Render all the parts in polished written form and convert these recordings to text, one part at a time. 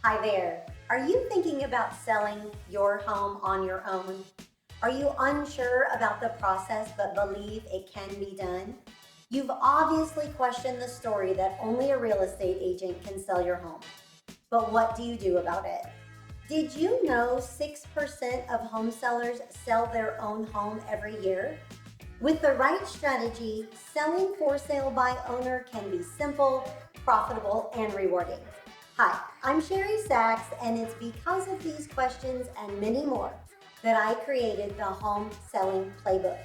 Hi there. Are you thinking about selling your home on your own? Are you unsure about the process but believe it can be done? You've obviously questioned the story that only a real estate agent can sell your home. But what do you do about it? Did you know 6% of home sellers sell their own home every year? With the right strategy, selling for sale by owner can be simple, profitable, and rewarding. Hi, I'm Sherry Sachs, and it's because of these questions and many more that I created the Home Selling Playbook.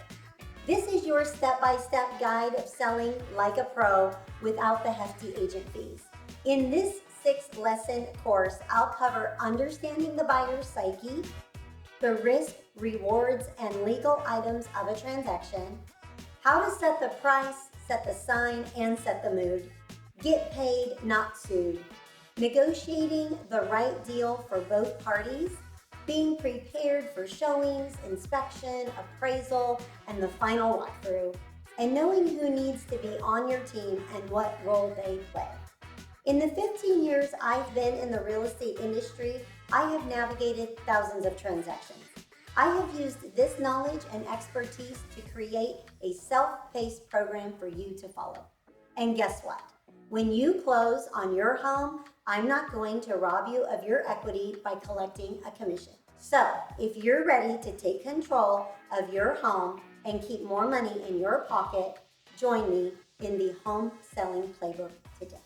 This is your step-by-step guide of selling like a pro without the hefty agent fees. In this 6-lesson course, I'll cover understanding the buyer's psyche, the risk, rewards, and legal items of a transaction, how to set the price, set the sign, and set the mood, get paid, not sued, negotiating the right deal for both parties, being prepared for showings, inspection, appraisal, and the final walkthrough, and knowing who needs to be on your team and what role they play. In the 15 years I've been in the real estate industry, I have navigated thousands of transactions. I have used this knowledge and expertise to create a self-paced program for you to follow. And guess what? When you close on your home, I'm not going to rob you of your equity by collecting a commission. So, if you're ready to take control of your home and keep more money in your pocket, join me in the Home Selling Playbook today.